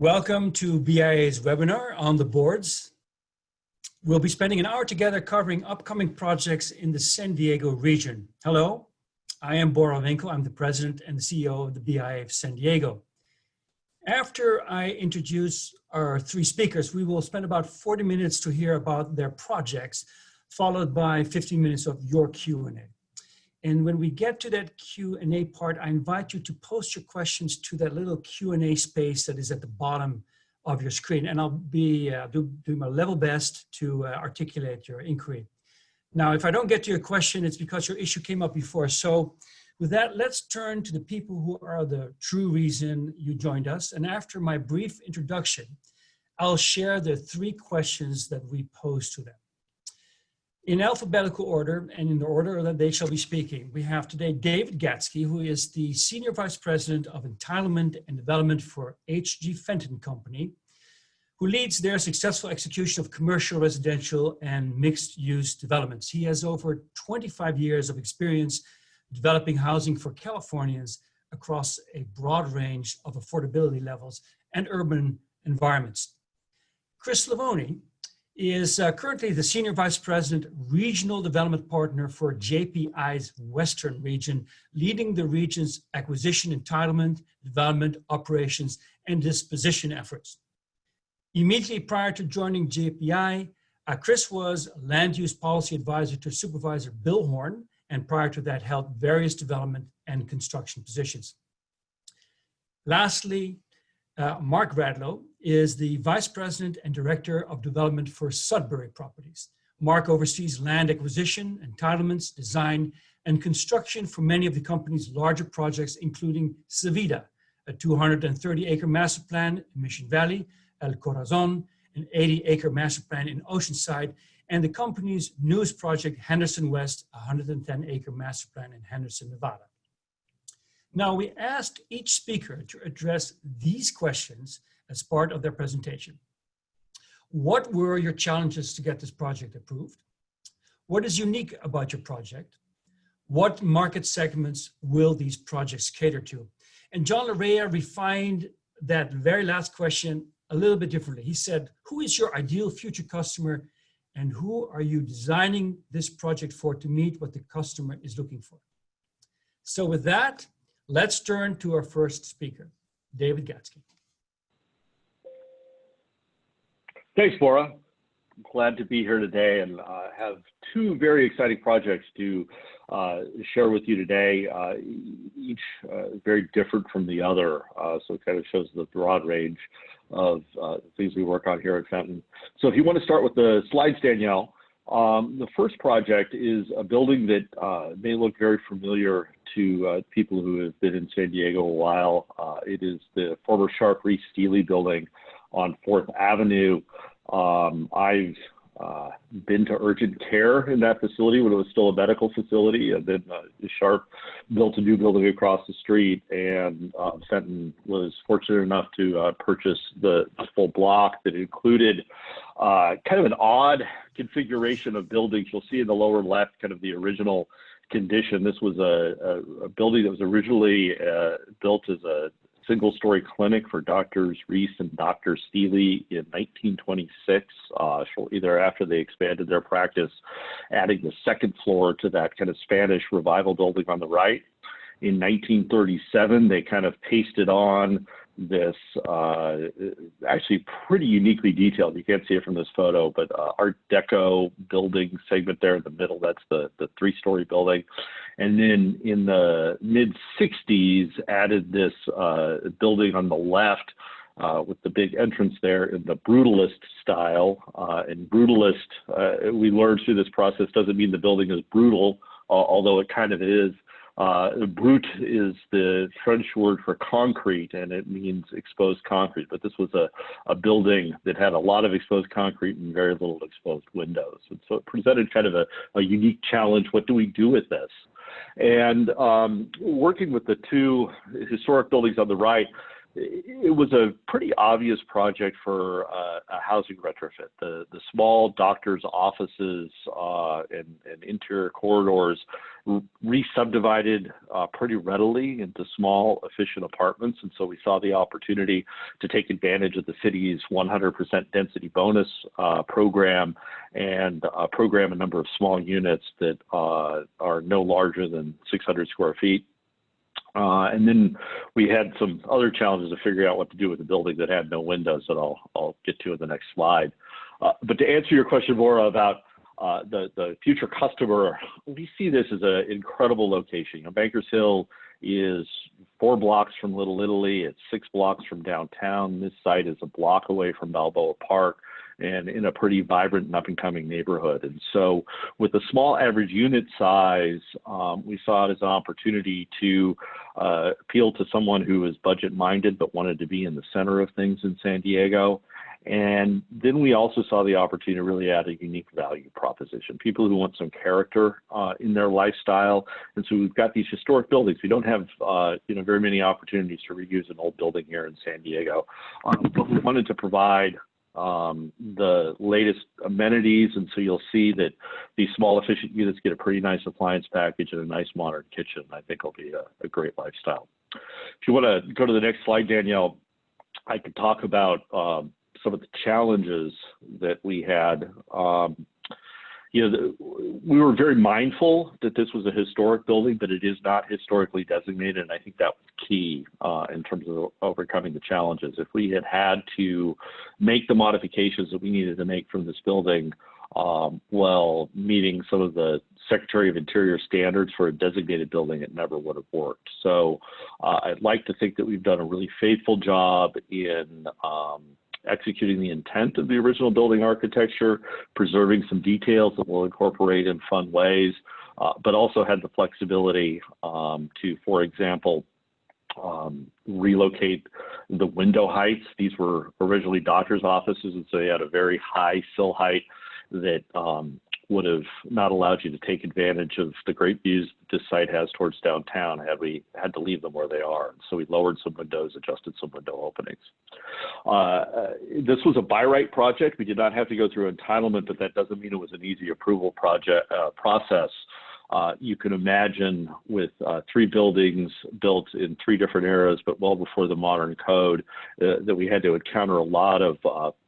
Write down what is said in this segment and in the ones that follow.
Welcome to BIA's webinar on the boards. We'll be spending an hour together covering upcoming projects in the San Diego region. Hello, I am Bora Winkel. I'm the president and the CEO of the BIA of San Diego. After I introduce our three speakers, we will spend about 40 minutes to hear about their projects, followed by 15 minutes of your Q&A. And when we get to that Q&A part, I invite you to post your questions to that little Q&A space that is at the bottom of your screen. And I'll be doing my level best to articulate your inquiry. Now, if I don't get to your question, it's because your issue came up before. So with that, let's turn to the people who are the true reason you joined us. And after my brief introduction, I'll share the three questions that we posed to them. In alphabetical order and in the order that they shall be speaking, we have today David Gatzke, who is the Senior Vice President of Entitlement and Development for H.G. Fenton Company, who leads their successful execution of commercial, residential, and mixed-use developments. He has over 25 years of experience developing housing for Californians across a broad range of affordability levels and urban environments. Chris Lavoni is currently the Senior Vice President, Regional Development Partner for JPI's Western region, leading the region's acquisition, entitlement, development, operations, and disposition efforts. Immediately prior to joining JPI, Chris was Land Use Policy Advisor to Supervisor Bill Horn, and prior to that held various development and construction positions. Lastly, Mark Radlow is the Vice President and Director of Development for Sudbury Properties. Mark oversees land acquisition, entitlements, design, and construction for many of the company's larger projects, including Savida, a 230-acre master plan in Mission Valley, El Corazon, an 80-acre master plan in Oceanside, and the company's newest project, Henderson West, a 110-acre master plan in Henderson, Nevada. Now, we asked each speaker to address these questions as part of their presentation. What were your challenges to get this project approved? What is unique about your project? What market segments will these projects cater to? And John Larea refined that very last question a little bit differently. He said, who is your ideal future customer and who are you designing this project for to meet what the customer is looking for? So with that, let's turn to our first speaker, David Gatzke. Thanks, Bora. I'm glad to be here today and have two very exciting projects to share with you today, each very different from the other. So it kind of shows the broad range of things we work on here at Fenton. So if you want to start with the slides, Danielle, the first project is a building that may look very familiar to people who have been in San Diego a while. It is the former Sharp Reese Steely building on 4th Avenue. I've been to urgent care in that facility when it was still a medical facility, and then Sharp built a new building across the street, and Fenton was fortunate enough to purchase the full block that included kind of an odd configuration of buildings. You'll see in the lower left kind of the original condition. This was a building that was originally built as a single-story clinic for Doctors Reese and Dr. Steely in 1926, shortly thereafter they expanded their practice, adding the second floor to that kind of Spanish revival building on the right. In 1937, they kind of pasted on this actually pretty uniquely detailed, you can't see it from this photo, but Art Deco building segment there in the middle, that's the three-story building. And then in the mid-60s, added this building on the left with the big entrance there in the brutalist style. And brutalist, we learned through this process, doesn't mean the building is brutal, although it kind of is. Brut is the French word for concrete, and it means exposed concrete. But this was a building that had a lot of exposed concrete and very little exposed windows. And so it presented kind of a unique challenge. What do we do with this? And working with the two historic buildings on the right, it was a pretty obvious project for a housing retrofit. The small doctors' offices and interior corridors re-subdivided pretty readily into small, efficient apartments. And so we saw the opportunity to take advantage of the city's 100% density bonus program and program a number of small units that are no larger than 600 square feet. And then we had some other challenges of figuring out what to do with the building that had no windows that I'll get to in the next slide. But to answer your question, Bora, about the future customer, we see this as an incredible location. You know, Bankers Hill is 4 blocks from Little Italy. It's 6 blocks from downtown. This site is a block away from Balboa Park and in a pretty vibrant and up-and-coming neighborhood. And so with a small average unit size, we saw it as an opportunity to appeal to someone who is budget-minded but wanted to be in the center of things in San Diego. And then we also saw the opportunity to really add a unique value proposition, people who want some character in their lifestyle. And so we've got these historic buildings. We don't have very many opportunities to reuse an old building here in San Diego, but we wanted to provide the latest amenities. And so you'll see that these small efficient units get a pretty nice appliance package and a nice modern kitchen. I think it'll be a great lifestyle. If you want to go to the next slide, Danielle, I could talk about some of the challenges that we had. We were very mindful that this was a historic building, but it is not historically designated, and I think that was key in terms of overcoming the challenges. If we had to make the modifications that we needed to make from this building while meeting some of the Secretary of Interior standards for a designated building, it never would have worked. So I'd like to think that we've done a really faithful job in executing the intent of the original building architecture, preserving some details that we'll incorporate in fun ways, but also had the flexibility to, for example, relocate the window heights. These were originally doctors' offices, and so they had a very high sill height that would have not allowed you to take advantage of the great views this site has towards downtown had we had to leave them where they are. So we lowered some windows, adjusted some window openings. This was a by right project. We did not have to go through entitlement, but that doesn't mean it was an easy approval process. You can imagine with 3 buildings built in 3 different eras, but well before the modern code, that we had to encounter a lot of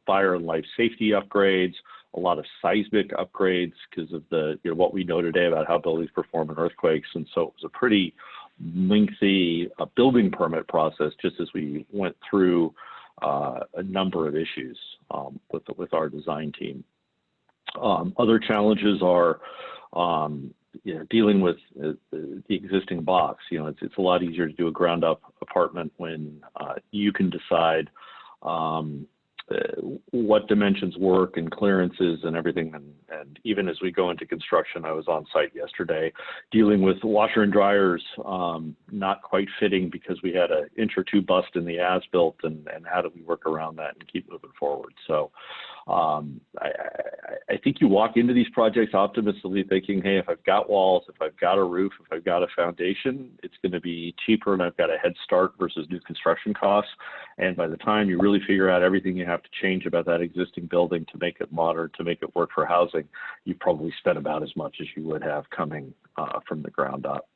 fire and life safety upgrades, a lot of seismic upgrades because of the what we know today about how buildings perform in earthquakes. And so it was a pretty lengthy building permit process just as we went through a number of issues with our design team. Other challenges are dealing with the existing box. It's a lot easier to do a ground up apartment when you can decide what dimensions work and clearances and everything. And even as we go into construction, I was on site yesterday dealing with washer and dryers not quite fitting because we had an inch or 2 bust in the as-built, and how do we work around that and keep moving forward. So I think you walk into these projects optimistically thinking, hey, if I've got walls, if I've got a roof, if I've got a foundation, it's going to be cheaper and I've got a head start versus new construction costs. And by the time you really figure out everything you have to change about that existing building to make it modern, to make it work for housing, you've probably spent about as much as you would have coming from the ground up.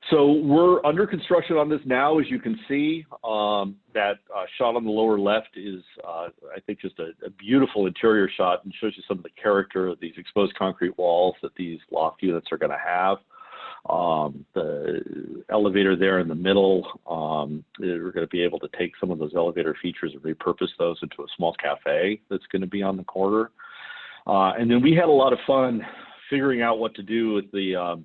So we're under construction on this now. As you can see, that shot on the lower left is, I think, just a beautiful interior shot and shows you some of the character of these exposed concrete walls that these loft units are going to have. The elevator there in the middle, we're going to be able to take some of those elevator features and repurpose those into a small cafe that's going to be on the corner. And then we had a lot of fun figuring out what to do with the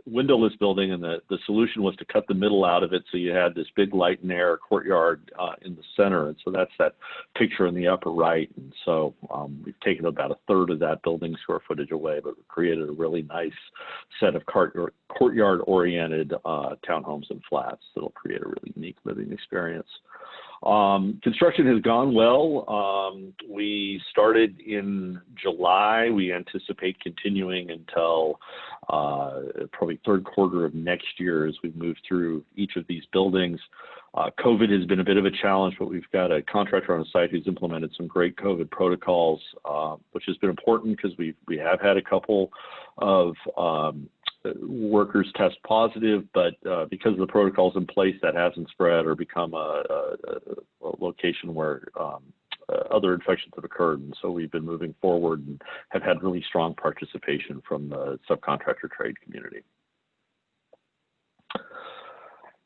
windowless building, and the solution was to cut the middle out of it so you had this big light and air courtyard in the center. And so that's that picture in the upper right. And so we've taken about 1/3 of that building square footage away, but created a really nice set of courtyard oriented townhomes and flats that'll create a really unique living experience. Construction has gone well. We started in July. We anticipate continuing until probably third quarter of next year as we move through each of these buildings. COVID has been a bit of a challenge, but we've got a contractor on site who's implemented some great COVID protocols, which has been important because we have had a couple of workers test positive, but because of the protocols in place, that hasn't spread or become a location where other infections have occurred. And so we've been moving forward and have had really strong participation from the subcontractor trade community.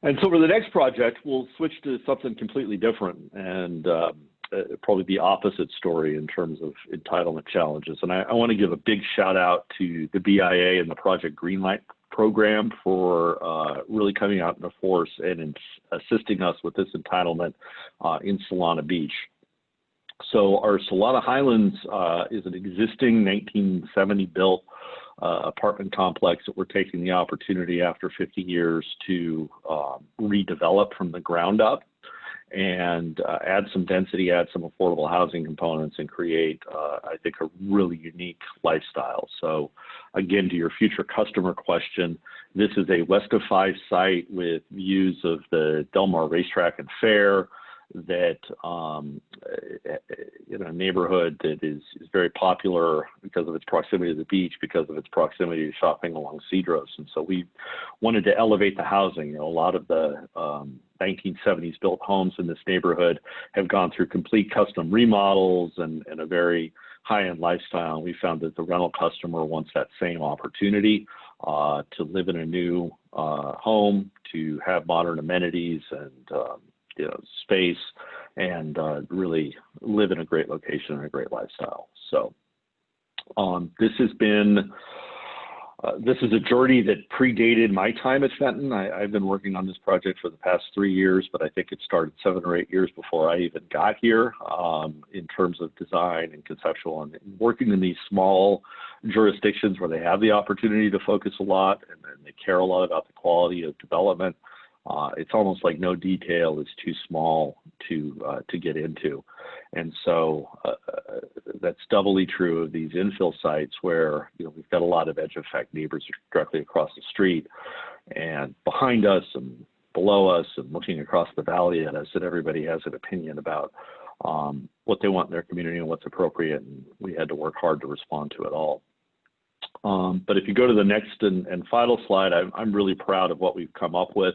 And so for the next project, we'll switch to something completely different and probably the opposite story in terms of entitlement challenges. And I want to give a big shout out to the BIA and the Project Greenlight program for really coming out into force and assisting us with this entitlement in Solana Beach. So our Solana Highlands is an existing 1970 built apartment complex that we're taking the opportunity after 50 years to redevelop from the ground up and add some density, add some affordable housing components, and create, I think, a really unique lifestyle. So again, to your future customer question, this is a West of 5 site with views of the Del Mar Racetrack and Fair, that in a neighborhood that is very popular because of its proximity to the beach, because of its proximity to shopping along Cedros. And so we wanted to elevate the housing. You know, a lot of the 1970s built homes in this neighborhood have gone through complete custom remodels and a very high-end lifestyle. And we found that the rental customer wants that same opportunity to live in a new home, to have modern amenities and space, and really live in a great location and a great lifestyle. So this is a journey that predated my time at Fenton. I've been working on this project for the past 3 years, but I think it started 7 or 8 years before I even got here in terms of design and conceptual, and working in these small jurisdictions where they have the opportunity to focus a lot and they care a lot about the quality of development. It's almost like no detail is too small to get into. And so that's doubly true of these infill sites where, we've got a lot of edge effect neighbors directly across the street and behind us and below us and looking across the valley at us, and everybody has an opinion about what they want in their community and what's appropriate. And we had to work hard to respond to it all. But if you go to the next and final slide, I'm really proud of what we've come up with.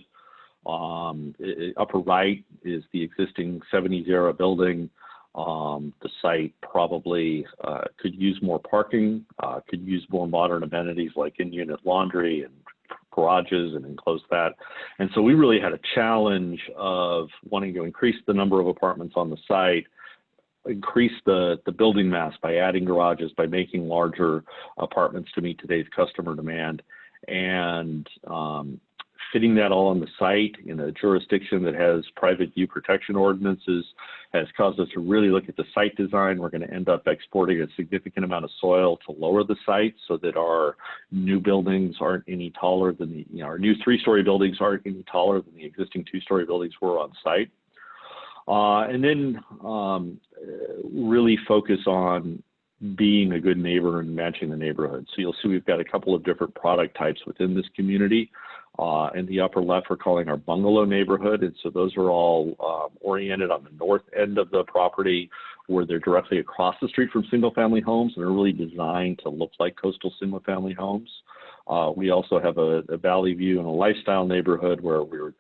Upper right is the existing 70s era building. The site probably could use more parking, could use more modern amenities like in-unit laundry and garages and enclose that. And so we really had a challenge of wanting to increase the number of apartments on the site, increase the building mass by adding garages, by making larger apartments to meet today's customer demand, and fitting that all on the site in a jurisdiction that has private view protection ordinances has caused us to really look at the site design. We're going to end up exporting a significant amount of soil to lower the site so that our new buildings aren't any taller than our new 3-story buildings aren't any taller than the existing 2-story buildings were on site. And then really focus on being a good neighbor and matching the neighborhood. So you'll see we've got a couple of different product types within this community. In the upper left, we're calling our bungalow neighborhood. And so those are all oriented on the north end of the property, where they're directly across the street from single-family homes and are really designed to look like coastal single-family homes. We also have a valley view and a lifestyle neighborhood where we're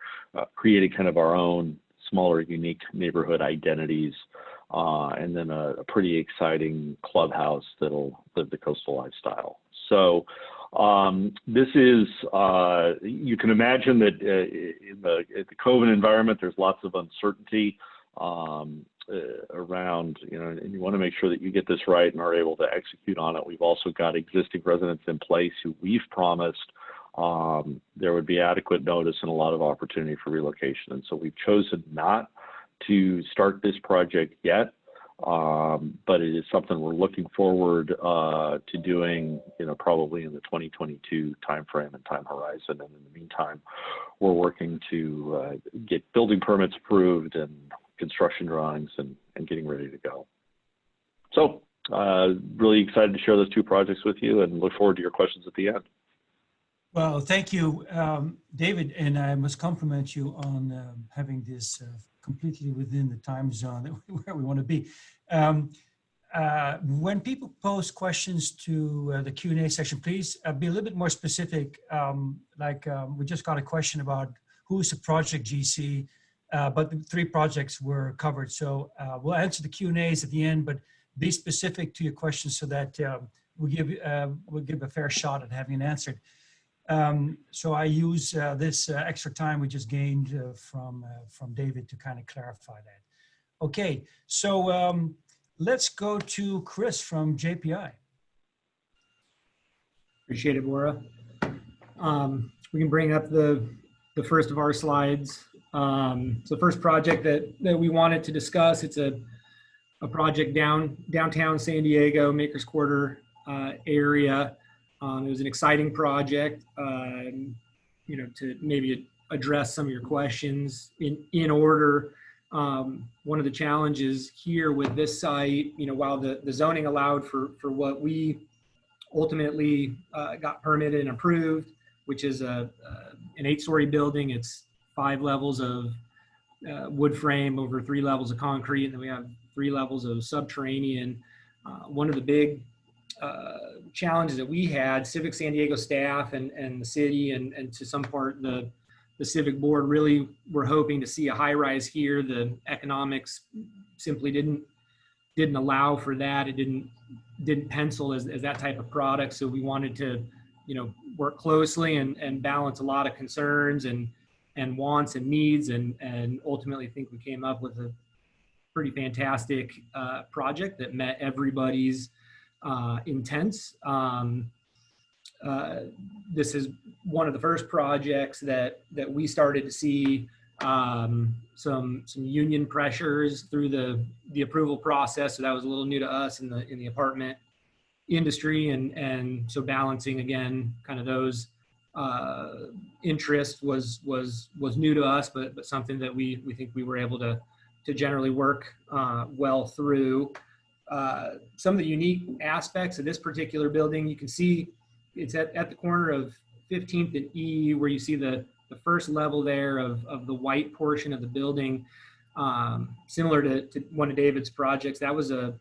creating kind of our own smaller, unique neighborhood identities. And then a pretty exciting clubhouse that'll live the coastal lifestyle. So this is, you can imagine that in the COVID environment, there's lots of uncertainty around, and you want to make sure that you get this right and are able to execute on it. We've also got existing residents in place who we've promised there would be adequate notice and a lot of opportunity for relocation. And so we've chosen not to start this project yet, but it is something we're looking forward to doing, probably in the 2022 timeframe and time horizon. And in the meantime, we're working to get building permits approved and construction drawings and getting ready to go. So really excited to share those two projects with you and look forward to your questions at the end. Well, thank you, David, and I must compliment you on having this completely within the time zone where we want to be. When people post questions to the Q&A section, please be a little bit more specific. We just got a question about who's the project GC, but the 3 projects were covered. So we'll answer the Q&As at the end, but be specific to your questions so that we'll give a fair shot at having it answered. So I use this extra time we just gained from David to kind of clarify that. Okay, so let's go to Chris from JPI. Appreciate it, Bora. We can bring up the first of our slides. So the first project that we wanted to discuss, it's a project downtown San Diego, Makers Quarter area. It was an exciting project, to maybe address some of your questions in order. One of the challenges here with this site, while the zoning allowed for what we ultimately got permitted and approved, which is an 8-story building. It's 5 levels of wood frame over 3 levels of concrete, and then we have 3 levels of subterranean. One of the big challenges that we had, Civic San Diego staff and the city and to some part the Civic board really were hoping to see a high rise here. The economics simply didn't allow for that. It didn't pencil as that type of product. So we wanted to, work closely and balance a lot of concerns and wants and needs and ultimately think we came up with a pretty fantastic project that met everybody's intents. This is one of the first projects that we started to see some union pressures through the approval process. So that was a little new to us in the apartment industry, and so balancing again kind of those interests was new to us, but something that we think we were able to generally work well through. Some of the unique aspects of this particular building, you can see it's at the corner of 15th and E, where you see the first level there of the white portion of the building. Similar to one of David's projects, that was an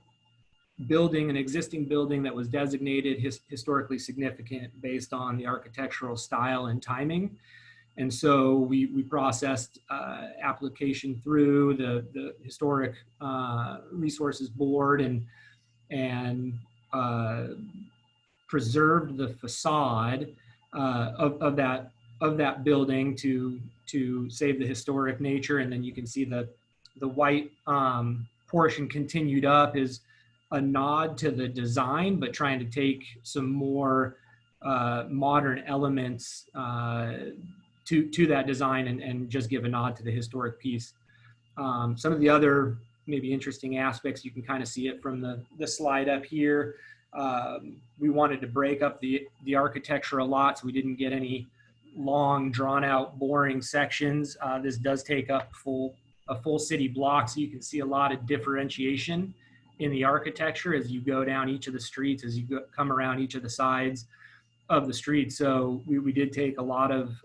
existing building that was designated historically significant based on the architectural style and timing. And so we processed application through the Historic Resources Board and preserved the facade of that building to save the historic nature. And then you can see the white portion continued up is a nod to the design, but trying to take some more modern elements to that design and just give a nod to the historic piece. Some of the other maybe interesting aspects, you can kind of see it from the slide up here. We wanted to break up the architecture a lot, so we didn't get any long, drawn out, boring sections. This does take up a full city block, so you can see a lot of differentiation in the architecture as you go down each of the streets, as you come around each of the sides of the street. So we did take a lot of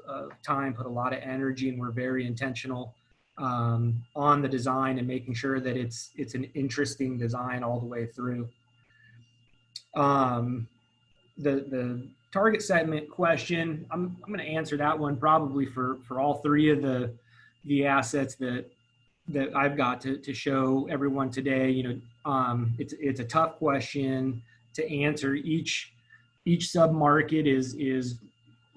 time, put a lot of energy, and we're very intentional on the design and making sure that it's an interesting design all the way through. The target segment question, I'm going to answer that one probably for all 3 of the assets that I've got to show everyone today. It's a tough question to answer. Each sub-market is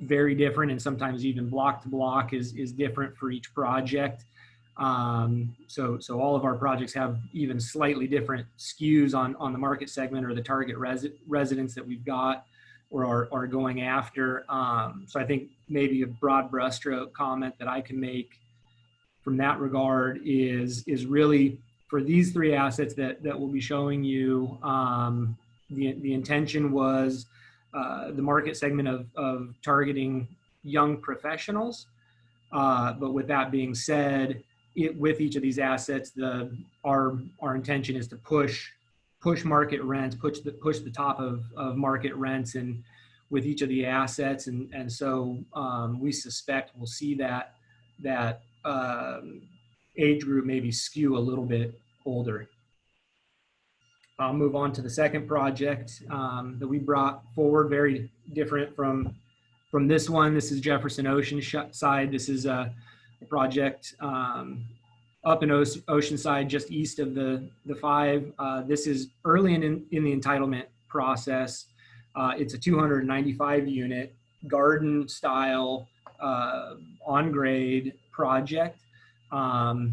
very different, and sometimes even block to block is different for each project. So all of our projects have even slightly different SKUs on the market segment or the target residents that we've got or are going after. So I think maybe a broad brushstroke comment that I can make from that regard is really for these 3 assets that we'll be showing you. The intention was the market segment of targeting young professionals. But with that being said, with each of these assets, our intention is to push market rents, push the top of market rents, and with each of the assets, and so we suspect we'll see that age group maybe skew a little bit older. I'll move on to the second project that we brought forward, very different from this one. This is Jefferson Oceanside. This is a project up in Oceanside, just east of the 5. This is early in the entitlement process. It's a 295 unit garden style on grade project.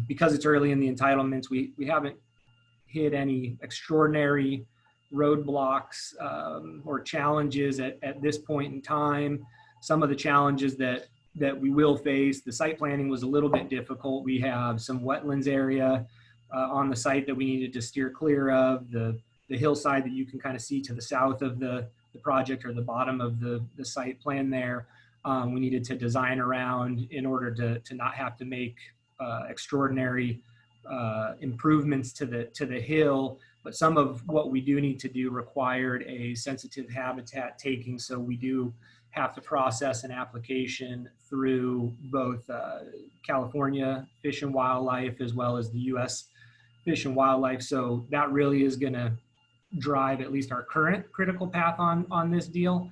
Because it's early in the entitlements, we haven't hit any extraordinary roadblocks or challenges at this point in time. Some of the challenges that we will face, the site planning was a little bit difficult. We have some wetlands area on the site that we needed to steer clear of. The hillside that you can kind of see to the south of the project, or the bottom of the site plan there, we needed to design around in order to not have to make extraordinary improvements to the hill. But some of what we do need to do required a sensitive habitat taking, so we do have to process an application through both California Fish and Wildlife as well as the U.S. Fish and Wildlife. So that really is going to drive at least our current critical path on this deal.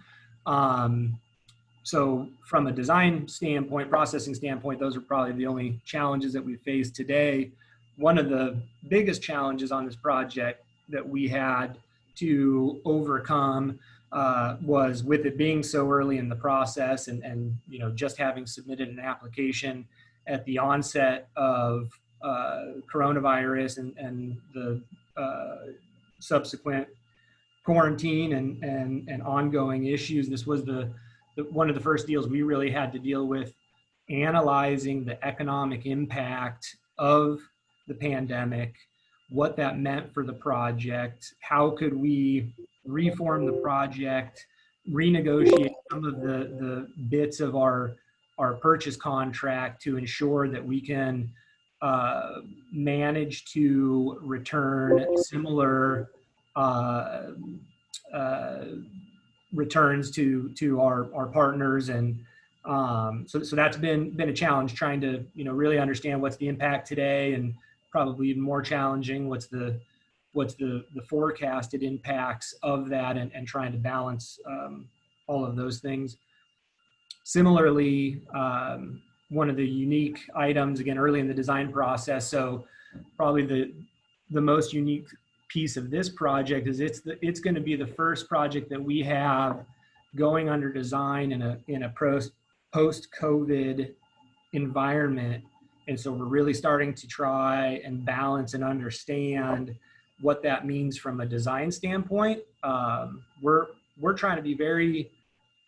So from a design standpoint, processing standpoint, those are probably the only challenges that we face today. One of the biggest challenges on this project that we had to overcome was, with it being so early in the process, and just having submitted an application at the onset of coronavirus and the subsequent quarantine and ongoing issues. This was one of the first deals we really had to deal with, analyzing the economic impact of the pandemic, what that meant for the project, how could we reform the project, renegotiate some of the bits of our purchase contract to ensure that we can manage to return similar returns to our partners. And so that's been a challenge, trying to really understand what's the impact today, and probably even more challenging, what's the forecasted impacts of that, and trying to balance all of those things. Similarly, one of the unique items, again, early in the design process, so probably the most unique piece of this project is it's going to be the first project that we have going under design in a post-COVID environment. And so we're really starting to try and balance and understand what that means from a design standpoint. We're trying to be very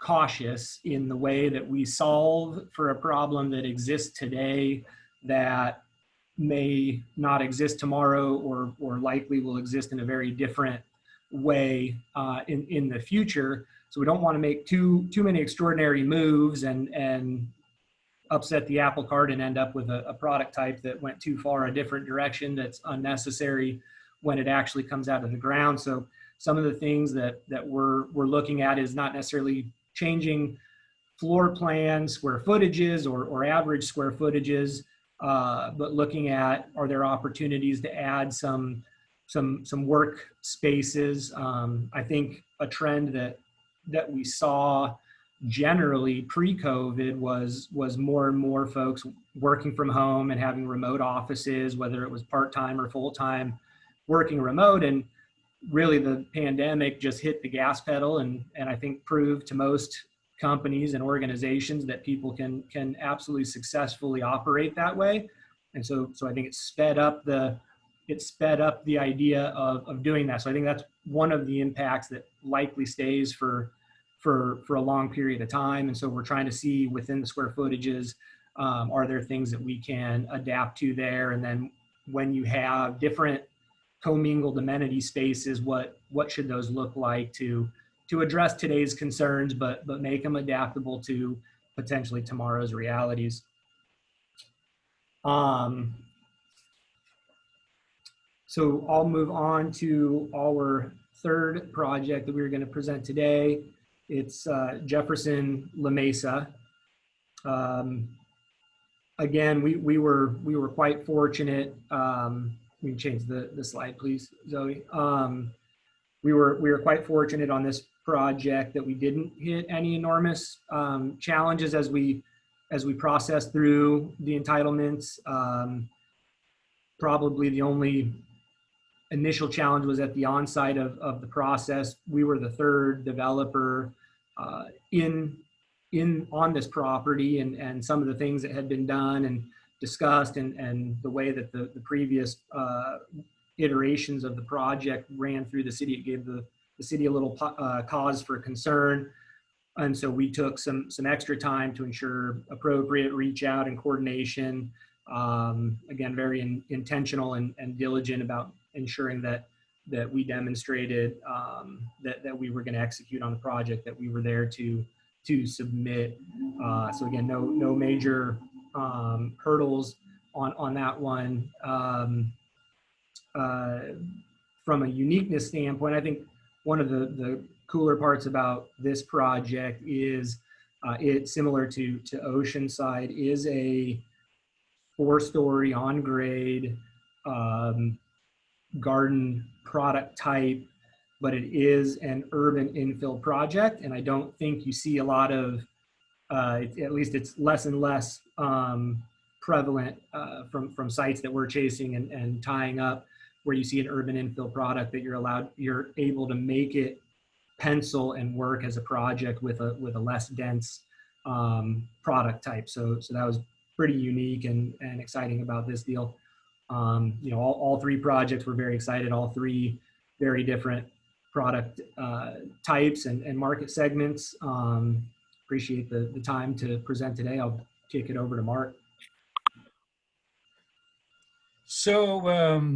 cautious in the way that we solve for a problem that exists today that may not exist tomorrow, or likely will exist in a very different way in the future. So we don't want to make too many extraordinary moves and upset the apple cart and end up with a product type that went too far a different direction that's unnecessary when it actually comes out of the ground. So some of the things that we're looking at is not necessarily changing floor plans, square footages, or average square footages, but looking at, are there opportunities to add some work spaces? I think a trend that we saw generally pre-COVID was more and more folks working from home and having remote offices, whether it was part-time or full-time working remote. And really the pandemic just hit the gas pedal and I think proved to most companies and organizations that people can absolutely successfully operate that way. And so I think it sped up the idea of doing that. So I think that's one of the impacts that likely stays for a long period of time. And so we're trying to see within the square footages, are there things that we can adapt to there? And then when you have different commingled amenity spaces, what should those look like to address today's concerns, but make them adaptable to potentially tomorrow's realities? So I'll move on to our third project that we're going to present today. It's Jefferson La Mesa. Again, we were quite fortunate. We can change the slide, please, Zoe. We were quite fortunate on this project that we didn't hit any enormous challenges as we processed through the entitlements. Probably the only initial challenge was at the onset of the process. We were the third developer on this property, and some of the things that had been done and discussed, and the way that the previous iterations of the project ran through the city, it gave the city a little cause for concern. And so we took some extra time to ensure appropriate reach out and coordination. Again, very intentional and diligent about ensuring that we demonstrated that we were going to execute on the project that we were there to submit. So again, no major hurdles on that one. From a uniqueness standpoint, I think one of the cooler parts about this project is it's similar to Oceanside, is a 4-story on grade garden product type, but it is an urban infill project. And I don't think you see a lot of, at least it's less and less prevalent from sites that we're chasing and tying up, where you see an urban infill product that you're able to make it pencil and work as a project with a less dense product type. So that was pretty unique and exciting about this deal. You know, all three projects were very excited, all three very different product types and market segments. Appreciate the time to present today. I'll kick it over to Mark. So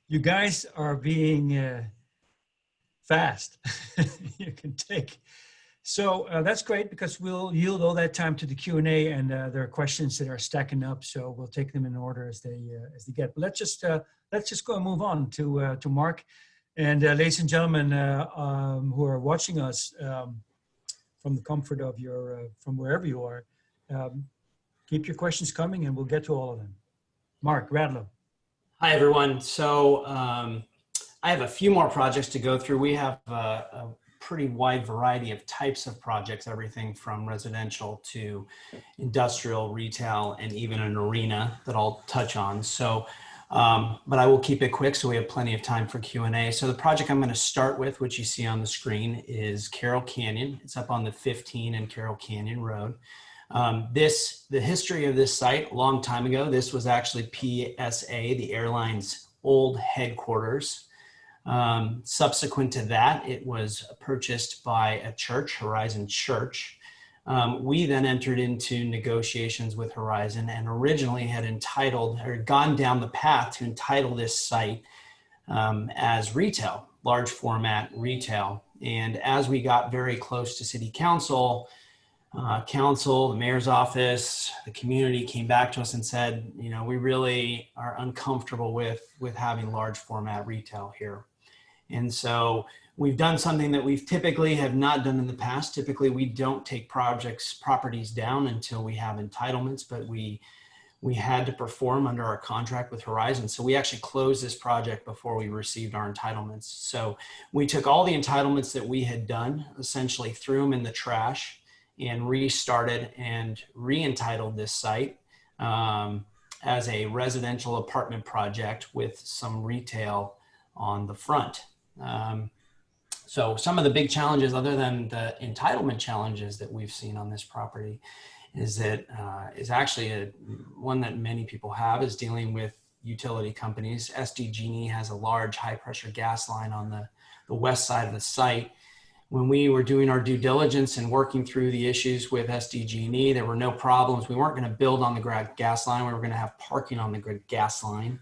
you guys are being fast. You can take. So that's great, because we'll yield all that time to the Q&A, and there are questions that are stacking up. So we'll take them in order as they get. But let's just go and move on to Mark. And ladies and gentlemen who are watching us from the comfort of from wherever you are, keep your questions coming, and we'll get to all of them. Mark Radlow. Hi, everyone. So I have a few more projects to go through. We have a pretty wide variety of types of projects, everything from residential to industrial, retail, and even an arena that I'll touch on. So, but I will keep it quick so we have plenty of time for Q&A. So the project I'm going to start with, which you see on the screen, is Carroll Canyon. It's up on the 15 and Carroll Canyon Road. The history of this site, a long time ago, this was actually PSA, the airline's old headquarters. Subsequent to that, it was purchased by a church, Horizon Church. We then entered into negotiations with Horizon and originally had entitled, or gone down the path to entitle this site as retail, large format retail. And as we got very close to City Council, the mayor's office, the community came back to us and said, you know, we really are uncomfortable with having large format retail here. And so we've done something that we've typically have not done in the past. Typically, we don't take properties down until we have entitlements, but we had to perform under our contract with Horizon. So we actually closed this project before we received our entitlements. So we took all the entitlements that we had done, essentially threw them in the trash, and restarted and re-entitled this site as a residential apartment project with some retail on the front. So some of the big challenges, other than the entitlement challenges that we've seen on this property, is that is actually one that many people have, is dealing with utility companies. SDG&E has a large high pressure gas line on the west side of the site. When we were doing our due diligence and working through the issues with SDG&E, there were no problems. We weren't going to build on the gas line. We were going to have parking on the gas line.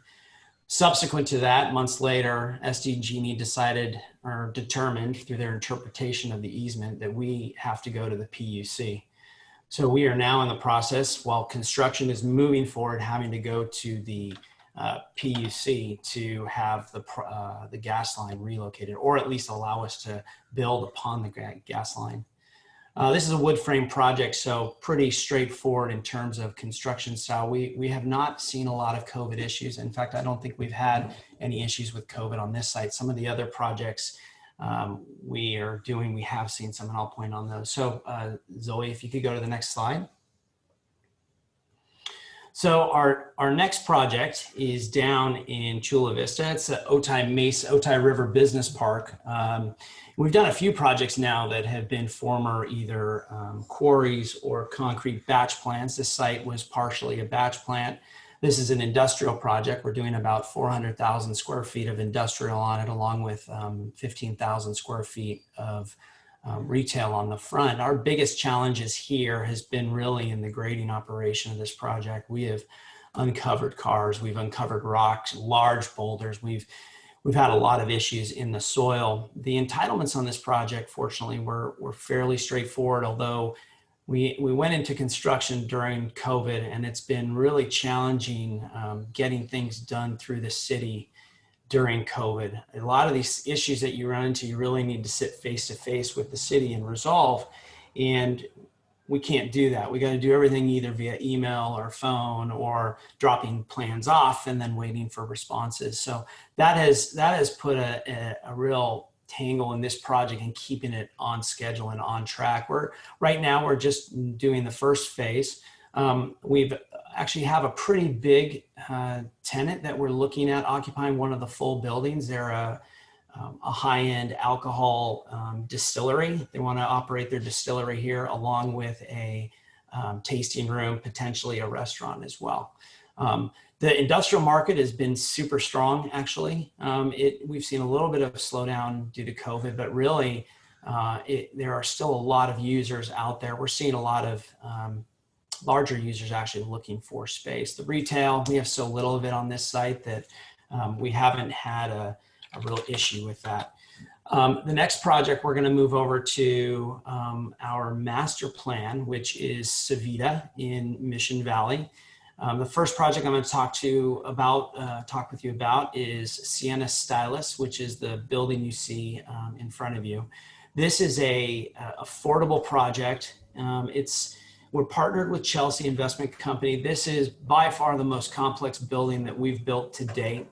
Subsequent to that, months later, SDG&E decided or determined through their interpretation of the easement that we have to go to the PUC. So we are now in the process, while construction is moving forward, having to go to the PUC to have the gas line relocated, or at least allow us to build upon the gas line. This is a wood frame project, so pretty straightforward in terms of construction style. We have not seen a lot of COVID issues. In fact, I don't think we've had any issues with COVID on this site. Some of the other projects we have seen some, and I'll point on those. So Zoe, if you could go to the next slide. So our next project is down in Chula Vista. It's the Otay River Business Park. We've done a few projects now that have been former either quarries or concrete batch plants. This site was partially a batch plant. This is an industrial project. We're doing about 400,000 square feet of industrial on it, along with 15,000 square feet of retail on the front. Our biggest challenges here has been really in the grading operation of this project. We have uncovered cars, we've uncovered rocks, large boulders. We've had a lot of issues in the soil. The entitlements on this project, fortunately, were fairly straightforward, although we went into construction during COVID, and it's been really challenging getting things done through the city during COVID. A lot of these issues that you run into, you really need to sit face to face with the city and resolve. And we can't do that. We got to do everything either via email or phone, or dropping plans off and then waiting for responses. So that has put a real tangle in this project and keeping it on schedule and on track. Right now we're just doing the first phase. We've actually have a pretty big tenant that we're looking at occupying one of the full buildings. They're a high-end alcohol distillery. They want to operate their distillery here, along with a tasting room, potentially a restaurant as well. The industrial market has been super strong, actually. We've seen a little bit of a slowdown due to COVID, but really there are still a lot of users out there. We're seeing a lot of larger users actually looking for space. The retail, we have so little of it on this site that we haven't had a real issue with that. The next project, we're going to move over to our master plan, which is Savita in Mission Valley. The first project I'm going to talk with you about is Sienna Stylus, which is the building you see in front of you. This is a affordable project. We're partnered with Chelsea Investment Company. This is by far the most complex building that we've built to date.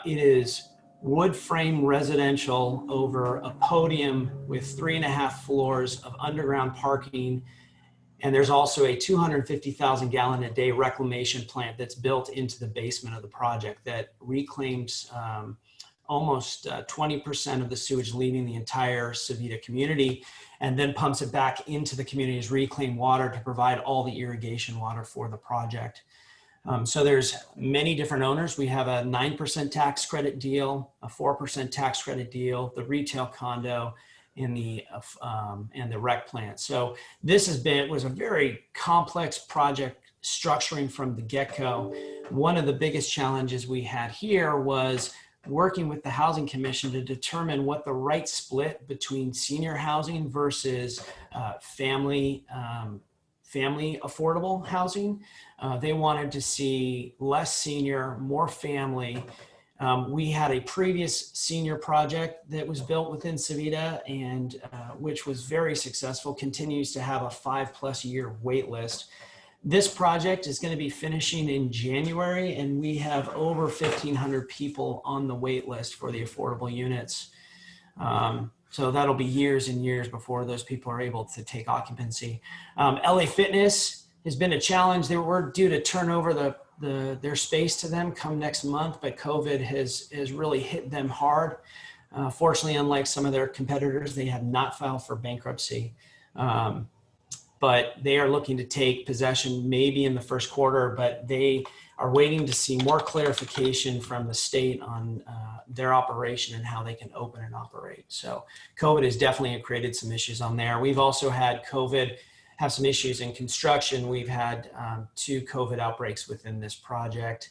It is wood frame residential over a podium with 3.5 floors of underground parking. And there's also a 250,000 gallon a day reclamation plant that's built into the basement of the project that reclaims almost 20% of the sewage leaving the entire Savita community, and then pumps it back into the community's reclaimed water to provide all the irrigation water for the project. So there's many different owners. We have a 9% tax credit deal, a 4% tax credit deal, the retail condo, and the rec plant. So this was a very complex project structuring from the get-go. One of the biggest challenges we had here was working with the Housing Commission to determine what the right split between senior housing versus family affordable housing. They wanted to see less senior, more family. We had a previous senior project that was built within Savita, and which was very successful, continues to have a 5+ year wait list. This project is going to be finishing in January, and we have over 1,500 people on the wait list for the affordable units. So that'll be years and years before those people are able to take occupancy. LA Fitness has been a challenge. They were due to turn over their space to them come next month, but COVID has really hit them hard. Fortunately, unlike some of their competitors, they have not filed for bankruptcy. But they are looking to take possession maybe in the first quarter, but they are waiting to see more clarification from the state on their operation and how they can open and operate. So COVID has definitely created some issues on there. We've also had COVID have some issues in construction. We've had 2 COVID outbreaks within this project.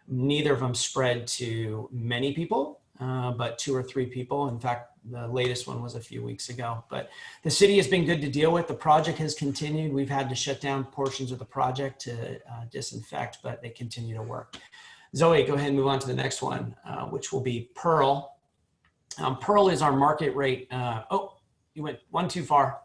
Neither of them spread to many people, but 2 or 3 people. In fact, the latest one was a few weeks ago. But the city has been good to deal with. The project has continued. We've had to shut down portions of the project to disinfect, but they continue to work. Zoe, go ahead and move on to the next one, which will be Pearl. Pearl is our market rate. Oh, you went one too far.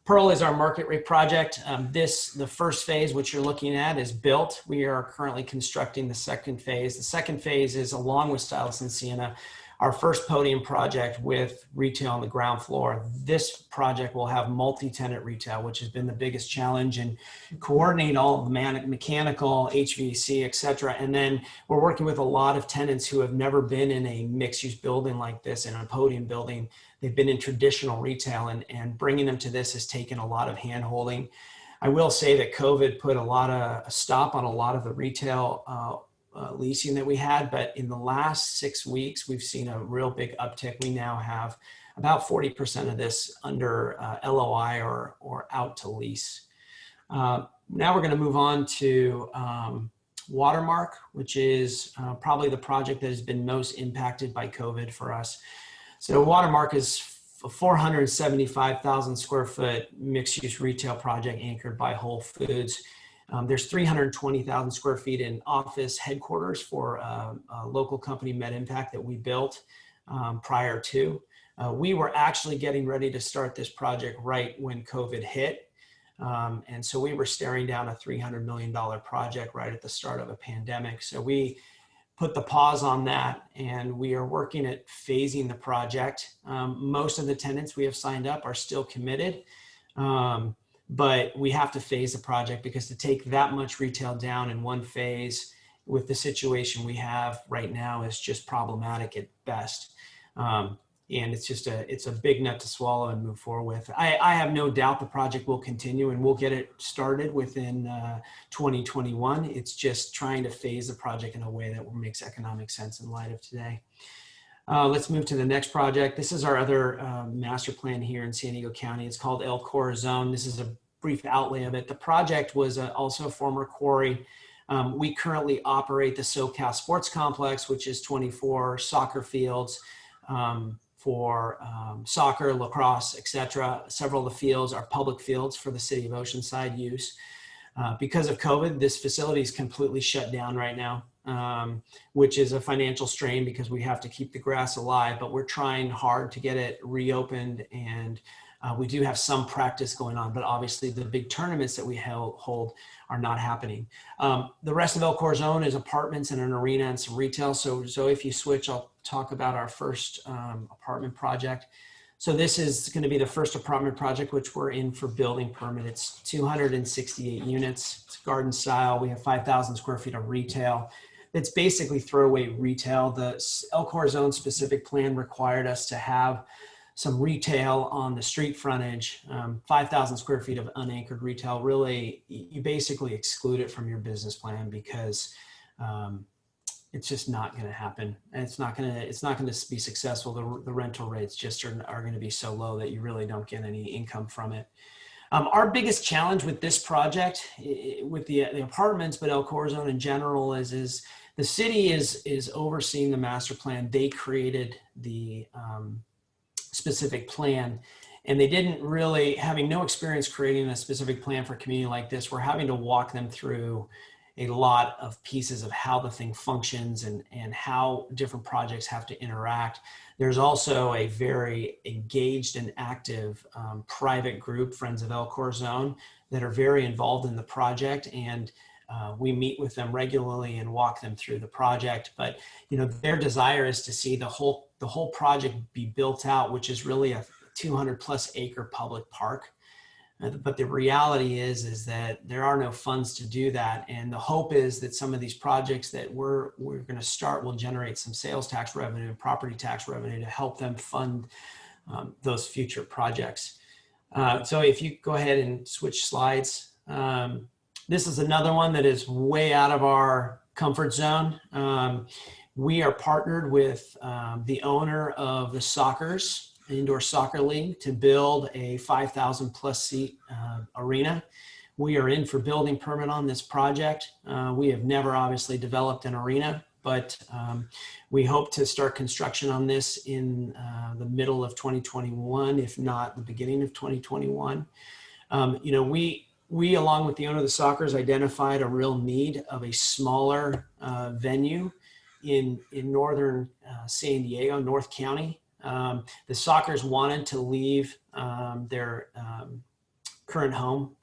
Pearl is our market rate project. The first phase, which you're looking at, is built. We are currently constructing the second phase. The second phase is, along with Stuyvesant Sienna, our first podium project with retail on the ground floor. This project will have multi-tenant retail, which has been the biggest challenge in coordinating all of the mechanical, HVAC, et cetera. And then we're working with a lot of tenants who have never been in a mixed-use building like this, in a podium building. They've been in traditional retail, and bringing them to this has taken a lot of hand-holding. I will say that COVID put a stop on a lot of the retail leasing that we had, but in the last 6 weeks, we've seen a real big uptick. We now have about 40% of this under LOI or out to lease. Now we're going to move on to Watermark, which is probably the project that has been most impacted by COVID for us. So Watermark is a 475,000 square foot mixed use retail project anchored by Whole Foods. There's 320,000 square feet in office headquarters for a local company, MedImpact, that we built prior to. We were actually getting ready to start this project right when COVID hit. And so we were staring down a $300 million project right at the start of a pandemic. So we put the pause on that, and we are working at phasing the project. Most of the tenants we have signed up are still committed. But we have to phase the project, because to take that much retail down in one phase with the situation we have right now is just problematic at best. And it's a big nut to swallow and move forward with. I have no doubt the project will continue, and we'll get it started within 2021. It's just trying to phase the project in a way that makes economic sense in light of today. Let's move to the next project. This is our other master plan here in San Diego County. It's called El Corazon. This is a brief outlay of it. The project was also a former quarry. We currently operate the SoCal Sports Complex, which is 24 soccer fields for soccer, lacrosse, etc. Several of the fields are public fields for the city of Oceanside use. Because of COVID, this facility is completely shut down right now. Which is a financial strain, because we have to keep the grass alive, but we're trying hard to get it reopened, and we do have some practice going on, but obviously the big tournaments that we hold are not happening. The rest of El Corazon is apartments and an arena and some retail. So if you switch, I'll talk about our first apartment project. So this is going to be the first apartment project, which we're in for building permit. It's 268 units. It's garden style. We have 5,000 square feet of retail. It's basically throwaway retail. The El Corazon specific plan required us to have some retail on the street frontage, 5,000 square feet of unanchored retail. Really, you basically exclude it from your business plan, because it's just not going to happen. And it's not going to be successful. The rental rates just are going to be so low that you really don't get any income from it. Our biggest challenge with this project, with the apartments, but El Corazon in general, is the city is overseeing the master plan. They created the specific plan, and they didn't really, having no experience creating a specific plan for a community like this, we're having to walk them through a lot of pieces of how the thing functions and how different projects have to interact. There's also a very engaged and active private group, Friends of El Corazon, that are very involved in the project, and we meet with them regularly and walk them through the project. But their desire is to see the whole project be built out, which is really a 200+ acre public park. But the reality is that there are no funds to do that. And the hope is that some of these projects that we're going to start will generate some sales tax revenue and property tax revenue to help them fund those future projects. So if you go ahead and switch slides, this is another one that is way out of our comfort zone. We are partnered with the owner of the Sockers, Indoor Soccer League, to build a 5,000+ seat arena. We are in for building permit on this project. We have never obviously developed an arena, but we hope to start construction on this in the middle of 2021, if not the beginning of 2021. we, along with the owner of the Sockers, identified a real need of a smaller venue in northern San Diego, North County. The Sockers wanted to leave their current home,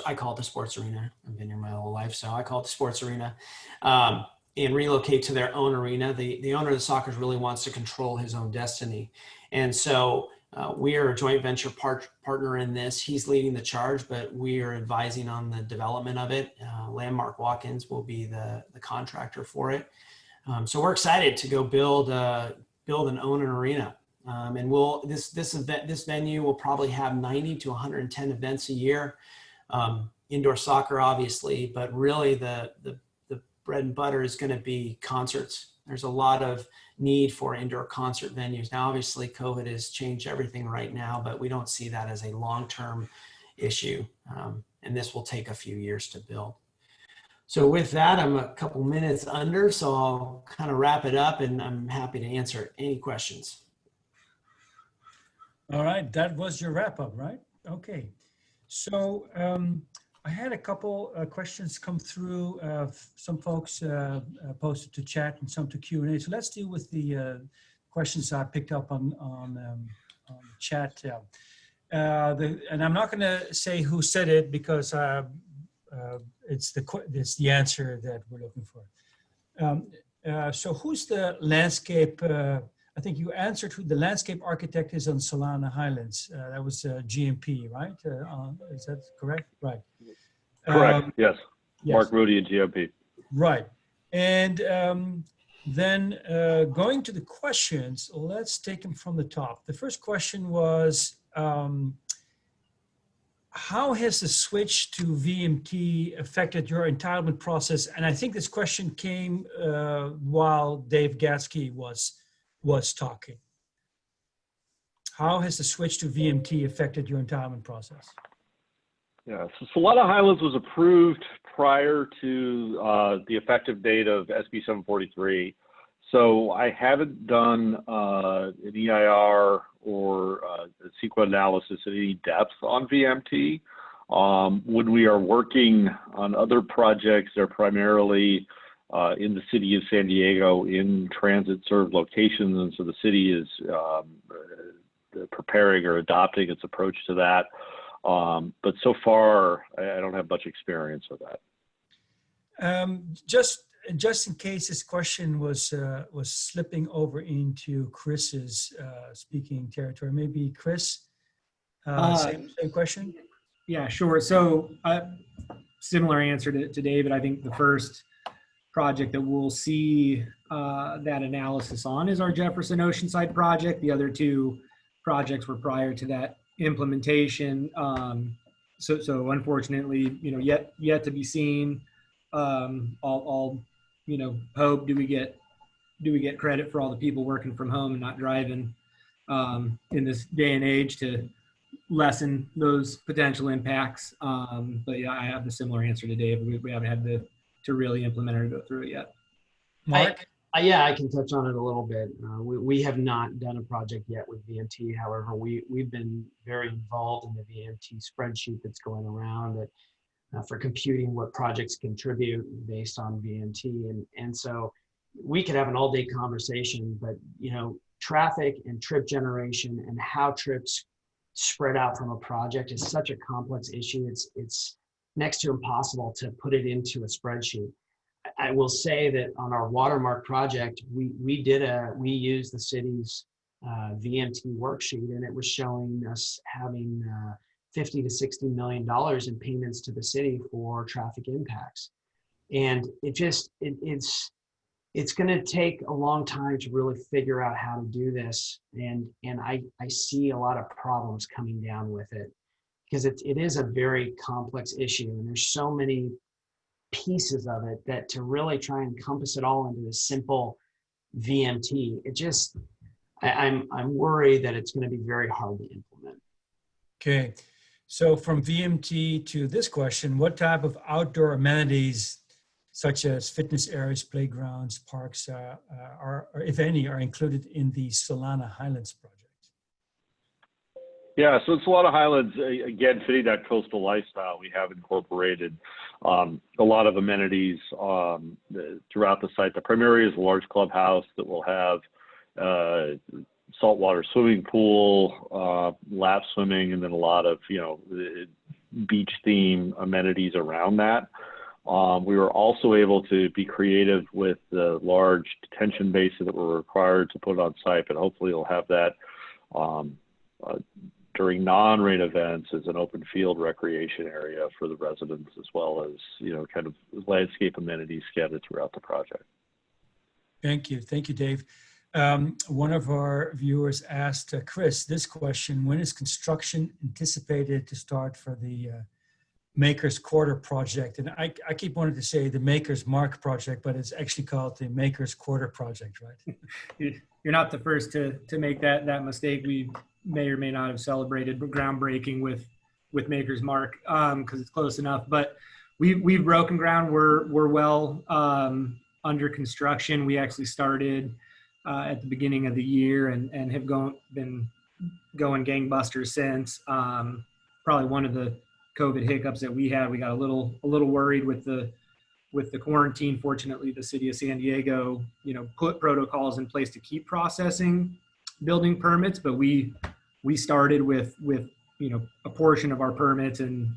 I call it the sports arena. I've been here my whole life, so I call it the sports arena, and relocate to their own arena. The owner of the Sockers really wants to control his own destiny. And so we are a joint venture partner in this. He's leading the charge, but we are advising on the development of it. Landmark Watkins will be the contractor for it. So we're excited to go build and own an arena. And this venue will probably have 90 to 110 events a year. Indoor soccer, obviously, but really the bread and butter is going to be concerts. There's a lot of need for indoor concert venues. Now, obviously, COVID has changed everything right now, but we don't see that as a long-term issue. And this will take a few years to build. So with that, I'm a couple minutes under, so I'll kind of wrap it up, and I'm happy to answer any questions. All right, that was your wrap up, right? Okay. So I had a couple questions come through. Some folks posted to chat and some to Q&A. So let's deal with the questions I picked up on the chat. And I'm not going to say who said it because it's the answer that we're looking for. So who's the landscape? I think you answered who the landscape architect is on Solana Highlands. That was GMP, right? Is that correct? Right. Correct. Yes. Yes. Mark Moody and GMP. Right. And then going to the questions, let's take them from the top. The first question was, how has the switch to VMT affected your entitlement process? And I think this question came while Dave Gatsky was talking. How has the switch to VMT affected your entitlement process? Yeah, so Solana Highlands was approved prior to the effective date of SB 743. So I haven't done an EIR or a CEQA analysis at any depth on VMT. When we are working on other projects, they're primarily in the city of San Diego in transit served locations. And so the city is preparing or adopting its approach to that. But so far, I don't have much experience with that. Just in case this question was slipping over into Chris's speaking territory, maybe Chris, same question? Yeah, sure. So similar answer to David. I think the first project that we'll see that analysis on is our Jefferson Oceanside project. The other two projects were prior to that implementation. So unfortunately, yet to be seen. I'll hope do we get credit for all the people working from home and not driving in this day and age to lessen those potential impacts. But yeah, I have the similar answer to Dave. We haven't had to really implement it or go through it yet. Mark? Yeah, I can touch on it a little bit. We have not done a project yet with VMT. However, we've been very involved in the VMT spreadsheet that's going around for computing what projects contribute based on VMT. And so we could have an all-day conversation, but traffic and trip generation and how trips spread out from a project is such a complex issue. It's next to impossible to put it into a spreadsheet. I will say that on our Watermark project, we used the city's VMT worksheet, and it was showing us having $50 to $60 million in payments to the city for traffic impacts. And it's going to take a long time to really figure out how to do this. And I see a lot of problems coming down with it because it is a very complex issue, and there's so many pieces of it that to really try and encompass it all into this simple VMT, I'm worried that it's going to be very hard to implement. Okay, so from VMT to this question, what type of outdoor amenities such as fitness areas, playgrounds, parks, are, if any, are included in the Solana Highlands project? Yeah, so it's a lot of Highlands, again, fitting that coastal lifestyle. We have incorporated a lot of amenities throughout the site. The primary is a large clubhouse that will have saltwater swimming pool, lap swimming, and then a lot of, beach theme amenities around that. We were also able to be creative with the large detention basin that we're required to put on site, but hopefully we'll have that during non-rain events as an open field recreation area for the residents, as well as, kind of landscape amenities scattered throughout the project. Thank you. Thank you, Dave. One of our viewers asked Chris this question: when is construction anticipated to start for the Maker's Quarter project? And I keep wanting to say the Maker's Mark project, but it's actually called the Maker's Quarter project, right? You're not the first to make that mistake. We may or may not have celebrated groundbreaking with Maker's Mark because it's close enough. But we've broken ground. We're well under construction. We actually started at the beginning of the year and have been going gangbusters since. Probably one of the COVID hiccups that we had. We got a little worried with the quarantine. Fortunately, the city of San Diego, put protocols in place to keep processing building permits, but we started with a portion of our permits and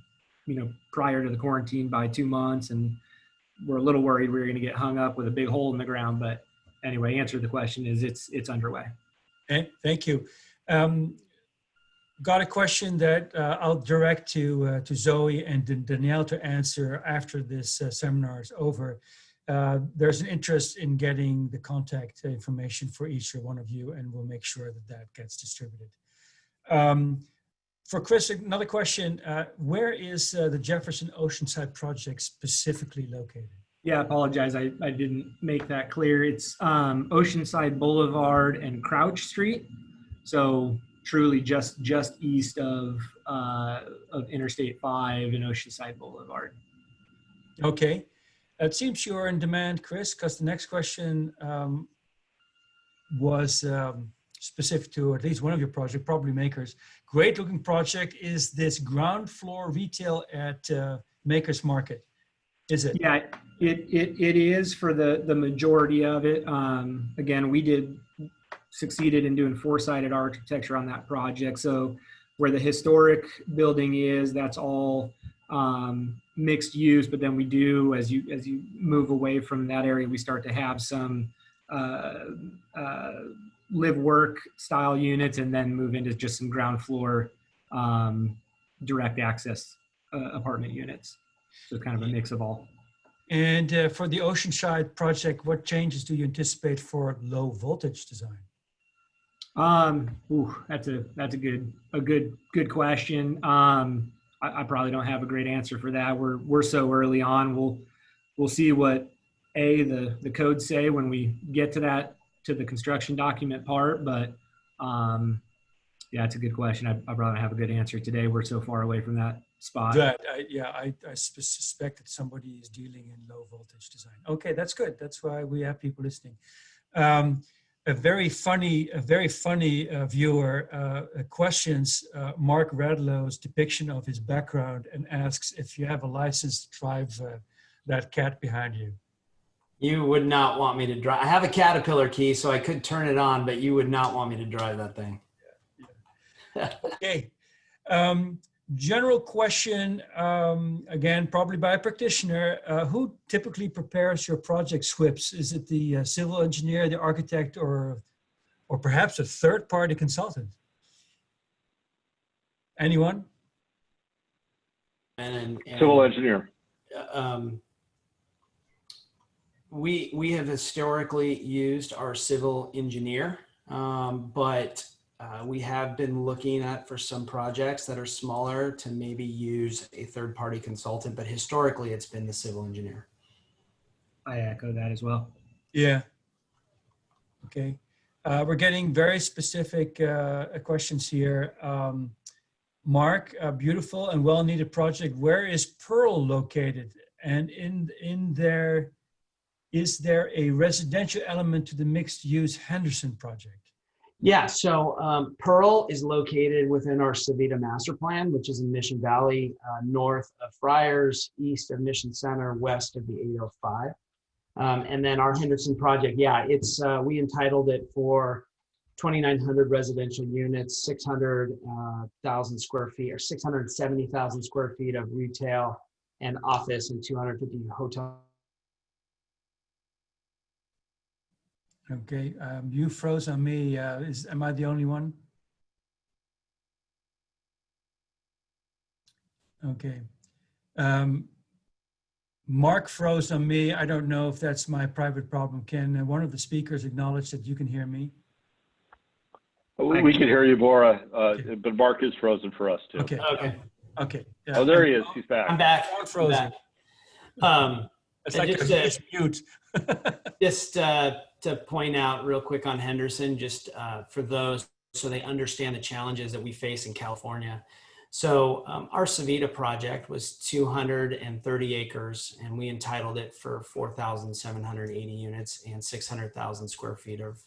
prior to the quarantine by 2 months, and we're a little worried we were going to get hung up with a big hole in the ground. But anyway, answer the question is it's underway. Okay, thank you. Got a question that I'll direct to Zoe and Danielle to answer after this seminar is over. There's an interest in getting the contact information for each one of you, and we'll make sure that gets distributed. For Chris, another question. Where is the Jefferson Oceanside project specifically located? Yeah, I apologize. I didn't make that clear. It's Oceanside Boulevard and Crouch Street. So truly just east of Interstate 5 and Oceanside Boulevard. Okay. It seems you're in demand, Chris, because the next question was specific to at least one of your projects, probably Makers. Great looking project. Is this ground floor retail at Makers Market? Is it? Yeah, it is for the majority of it. Again, we succeeded in doing four-sided architecture on that project. So where the historic building is, that's all mixed use, but then we do, as you move away from that area, we start to have some live work style units, and then move into just some ground floor direct access apartment units. So kind of a mix of all. And for the Oceanside project, what changes do you anticipate for low voltage design? That's a good question. I probably don't have a great answer for that. We're so early on. We'll see what the codes say when we get to the construction document part. But yeah, it's a good question. I probably don't have a good answer today. We're so far away from that spot. Good. I suspect that somebody is dealing in low voltage design. Okay, that's good. That's why we have people listening. A very funny viewer questions Mark Radlow's depiction of his background and asks if you have a license to drive that cat behind you. You would not want me to drive. I have a Caterpillar key, so I could turn it on, but you would not want me to drive that thing. Yeah. Okay. General question, again, probably by a practitioner. Who typically prepares your project SWIPs? Is it the civil engineer, the architect, or perhaps a third-party consultant? Anyone? And Civil engineer. We have historically used our civil engineer, but we have been looking at, for some projects that are smaller, to maybe use a third-party consultant, but historically it's been the civil engineer. I echo that as well. Yeah. Okay. We're getting very specific questions here. Mark, a beautiful and well-needed project. Where is Pearl located? And is there a residential element to the mixed-use Henderson project? Yeah, so Pearl is located within our Savita master plan, which is in Mission Valley, north of Friars, east of Mission Center, west of the 805. And then our Henderson project, yeah, it's we entitled it for 2,900 residential units, 600,000 square feet, or 670,000 square feet of retail and office, and 250 hotel. Okay, you froze on me. Am I the only one? Okay. Mark froze on me. I don't know if that's my private problem. Can one of the speakers acknowledge that you can hear me? We can hear you, Bora, Okay. but Mark is frozen for us too. Okay. Okay, Okay. Yeah. Oh, there he is. He's back. I'm back. I'm I'm frozen. back. It's and like just a huge mute. Just to point out real quick on Henderson, just for those, so they understand the challenges that we face in California. So our Savita project was 230 acres, and we entitled it for 4,780 units and 600,000 square feet of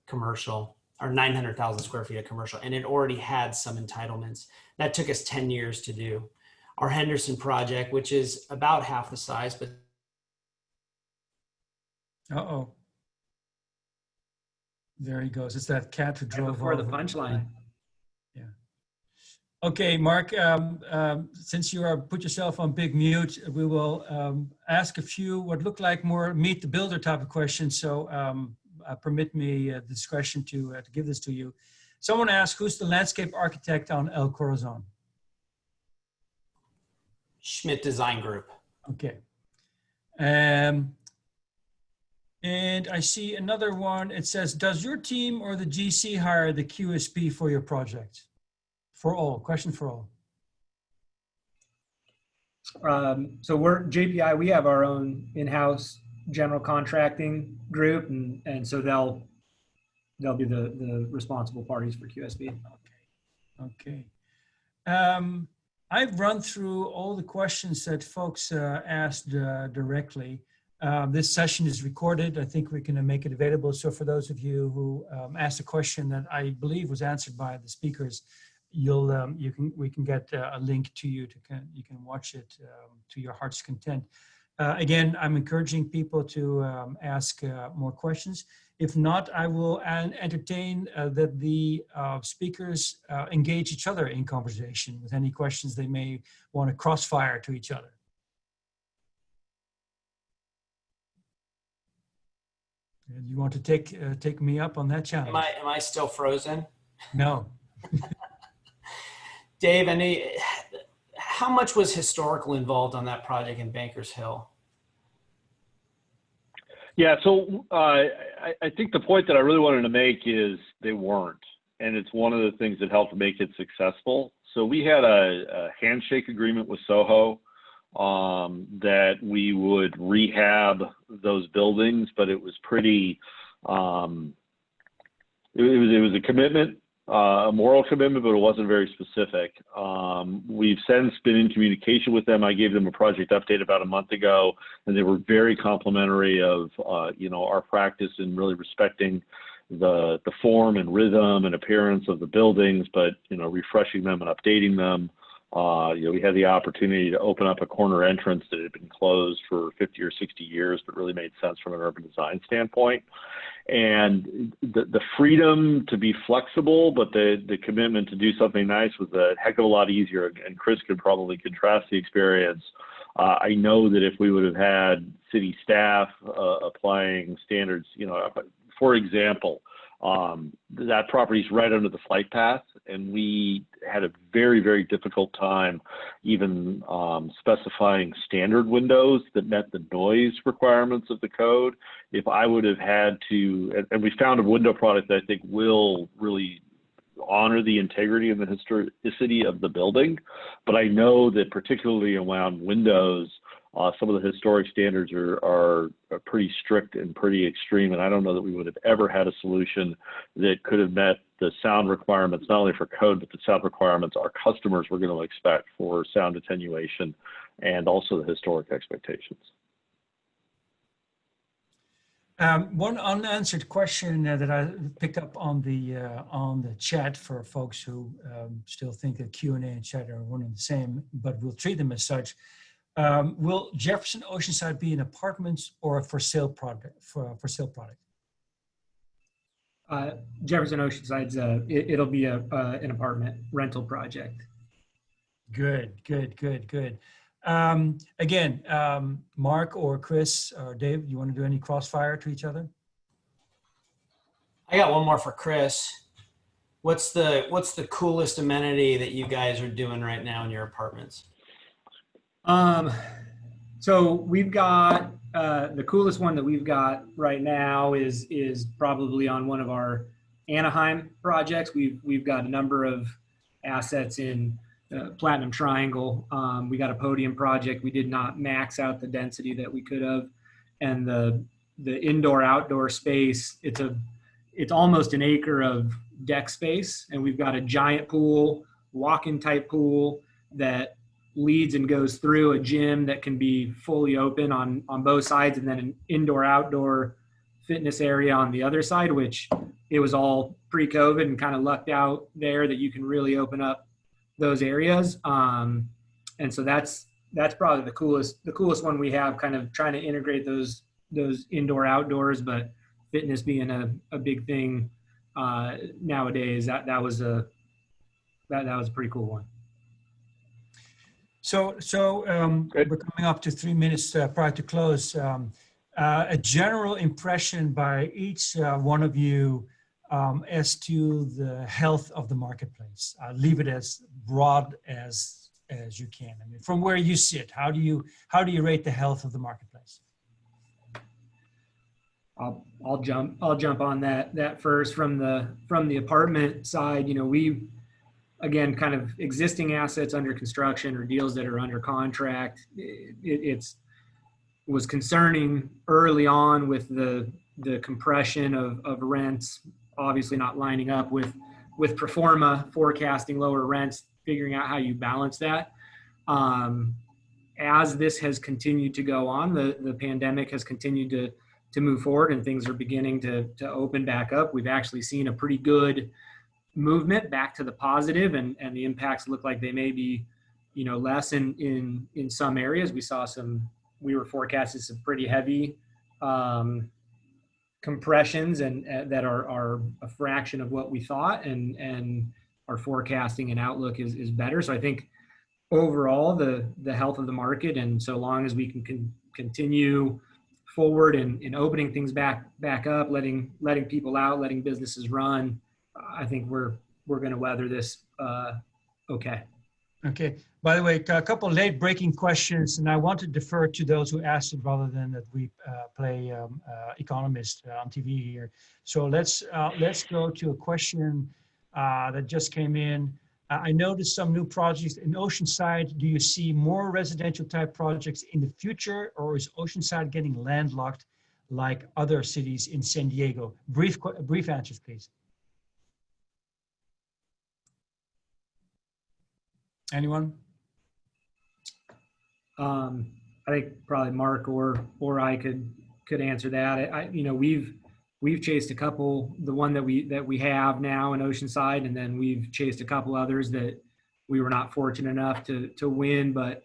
commercial, or 900,000 square feet of commercial, and it already had some entitlements. That took us 10 years to do. Our Henderson project, which is about half the size, but Uh-oh. There he goes. It's that cat who drove Before the over. punchline. Yeah. Okay, Mark, since you are put yourself on big mute, we will ask a few what look like more meet the builder type of questions. So permit me the discretion to give this to you. Someone asked, who's the landscape architect on El Corazon? Schmidt Design Group. Okay. And I see another one. It says, does your team or the GC hire the QSP for your project? For all, question for all. So we're JPI, we have our own in-house general contracting group, and so they'll be the responsible parties for QSB. Okay. I've run through all the questions that folks asked directly. This session is recorded. I think we can make it available. So for those of you who asked a question that I believe was answered by the speakers, we can get a link to you you can watch it to your heart's content. Again, I'm encouraging people to ask more questions. If not, I will entertain that the speakers engage each other in conversation with any questions they may want to crossfire to each other. You want to take me up on that challenge? Am I still frozen? No. Dave, how much was historical involved on that project in Bankers Hill? Yeah, so I think the point that I really wanted to make is they weren't, and it's one of the things that helped make it successful. So we had a handshake agreement with Soho that we would rehab those buildings, but it was pretty, it was a commitment, a moral commitment, but it wasn't very specific. We've since been in communication with them. I gave them a project update about a month ago, and they were very complimentary of our practice in really respecting the form and rhythm and appearance of the buildings, but refreshing them and updating them. We had the opportunity to open up a corner entrance that had been closed for 50 or 60 years, but really made sense from an urban design standpoint. And the freedom to be flexible, but the commitment to do something nice was a heck of a lot easier. And Chris could probably contrast the experience. I know that if we would have had city staff applying standards, for example, that property is right under the flight path, and we had a very, very difficult time even specifying standard windows that met the noise requirements of the code. If I would have had to, and we found a window product that I think will really honor the integrity and the historicity of the building, but I know that particularly around windows, some of the historic standards are pretty strict and pretty extreme, and I don't know that we would have ever had a solution that could have met the sound requirements, not only for code, but the sound requirements our customers were going to expect for sound attenuation and also the historic expectations. One unanswered question that I picked up on the chat for folks who still think that Q&A and chat are one and the same, but we'll treat them as such. Will Jefferson Oceanside be an apartments or a for sale product? For sale product? Jefferson Oceanside's it'll be an apartment rental project. Good, good, good, good. Again, Mark or Chris or Dave, you want to do any crossfire to each other? I got one more for Chris. What's the coolest amenity that you guys are doing right now in your apartments? So we've got the coolest one that we've got right now is probably on one of our Anaheim projects. We've got a number of assets in Platinum Triangle. We got a podium project. We did not max out the density that we could have, and the indoor outdoor space. It's almost an acre of deck space, and we've got a giant pool, walk-in type pool that leads and goes through a gym that can be fully open on both sides, and then an indoor outdoor fitness area on the other side, which it was all pre-COVID and kind of lucked out there that you can really open up those areas. And so that's probably the coolest one we have, kind of trying to integrate those indoor outdoors, but fitness being a big thing nowadays. That was a pretty cool one. So we're coming up to 3 minutes prior to close. A general impression by each one of you as to the health of the marketplace. Leave it as broad as you can. I mean, from where you sit, how do you rate the health of the marketplace? I'll jump on that first from the apartment side. You know, we, again, kind of existing assets under construction or deals that are under contract. It was concerning early on with the compression of rents, obviously not lining up with pro forma forecasting lower rents, figuring out how you balance that. As this has continued to go on, the pandemic has continued to move forward and things are beginning to open back up. We've actually seen a pretty good movement back to the positive, and the impacts look like they may be, you know, less in some areas. We were forecasting some pretty heavy compressions and that are a fraction of what we thought, and our forecasting and outlook is better. So I think overall the health of the market, and so long as we can continue forward in opening things back up, letting people out, letting businesses run, I think we're going to weather this okay. Okay. By the way, a couple of late breaking questions, and I want to defer to those who asked it rather than that we play economist on TV here. So let's go to a question that just came in. I noticed some new projects in Oceanside. Do you see more residential type projects in the future, or is Oceanside getting landlocked like other cities in San Diego? Brief answers, please. Anyone? I think probably Mark or I could answer that. You know, we've chased a couple, the one that we have now in Oceanside, and then we've chased a couple others that we were not fortunate enough to win, but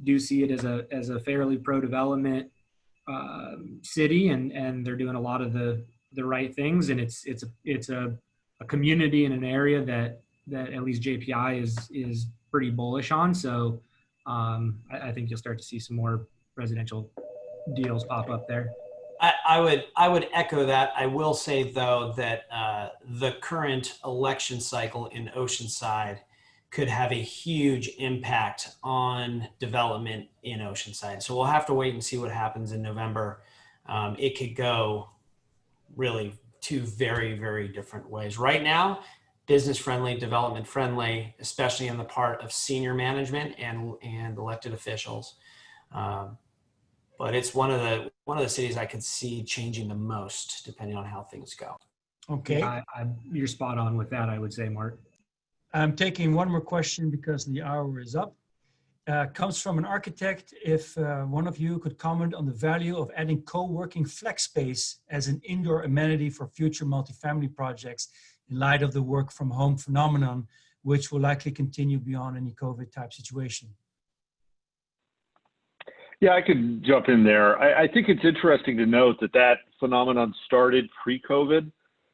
do see it as a fairly pro-development city, and they're doing a lot of the right things, and it's a community in an area that at least JPI is pretty bullish on. So I think you'll start to see some more residential deals pop up there. I would echo that. I will say though that the current election cycle in Oceanside could have a huge impact on development in Oceanside. So we'll have to wait and see what happens in November. It could go really two very, very different ways. Right now, business friendly, development friendly, especially in the part of senior management and elected officials. But it's one of the cities I could see changing the most, depending on how things go. Okay. Yeah, you're spot on with that, I would say, Mark. I'm taking one more question because the hour is up. comes from an architect. If one of you could comment on the value of adding co-working flex space as an indoor amenity for future multifamily projects in light of the work from home phenomenon, which will likely continue beyond any COVID type situation. Yeah, I could jump in there. I think it's interesting to note that that phenomenon started pre-COVID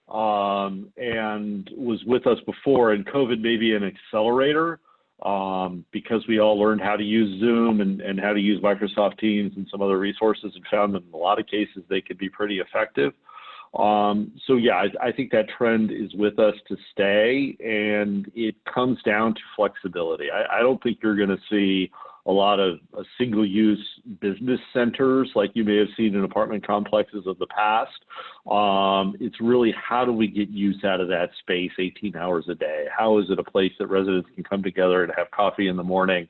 and was with us before, and COVID may be an accelerator because we all learned how to use Zoom and how to use Microsoft Teams and some other resources and found that in a lot of cases they could be pretty effective. So yeah, I think that trend is with us to stay, and it comes down to flexibility. I don't think you're going to see a lot of single-use business centers like you may have seen in apartment complexes of the past. It's really how do we get use out of that space 18 hours a day? How is it a place that residents can come together and have coffee in the morning,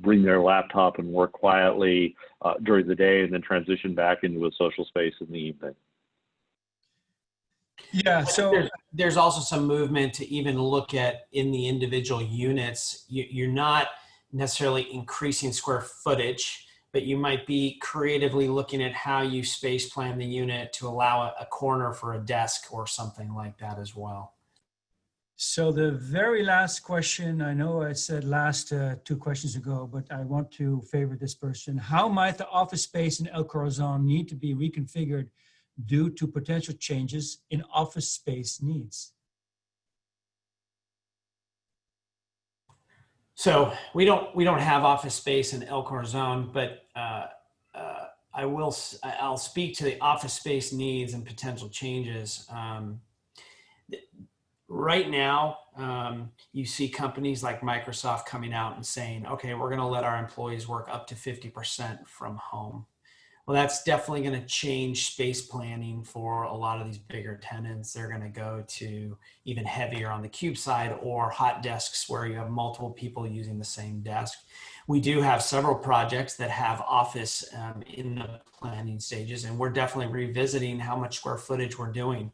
bring their laptop and work quietly during the day, and then transition back into a social space in the evening? Yeah, so there's also some movement to even look at in the individual units. You're not necessarily increasing square footage, but you might be creatively looking at how you space plan the unit to allow a corner for a desk or something like that as well. So the very last question, I know I said last 2 questions ago, but I want to favor this person. How might the office space in El Corazon need to be reconfigured due to potential changes in office space needs? So we don't have office space in El Corazon, but I'll speak to the office space needs and potential changes. Right now, you see companies like Microsoft coming out and saying, okay, we're going to let our employees work up to 50% from home. Well, that's definitely going to change space planning for a lot of these bigger tenants. They're going to go to even heavier on the cube side or hot desks where you have multiple people using the same desk. We do have several projects that have office in the planning stages, and we're definitely revisiting how much square footage we're doing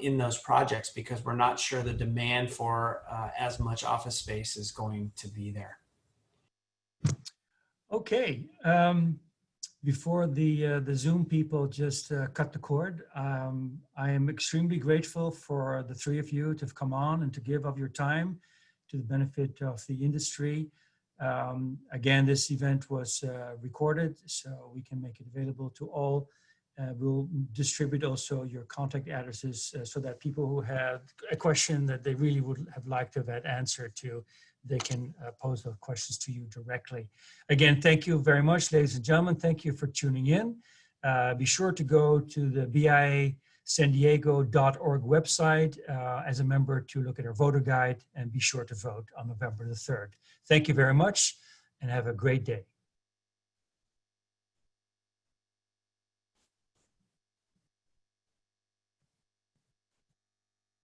in those projects because we're not sure the demand for as much office space is going to be there. Okay. Before the Zoom people just cut the cord, I am extremely grateful for the 3 of you to have come on and to give of your time to the benefit of the industry. Again, this event was recorded, so we can make it available to all. We'll distribute also your contact addresses so that people who had a question that they really would have liked to have had answered to, they can pose those questions to you directly. Again, thank you very much, ladies and gentlemen. Thank you for tuning in. Be sure to go to the biasandiego.org website as a member to look at our voter guide, and be sure to vote on November the 3rd. Thank you very much and have a great day.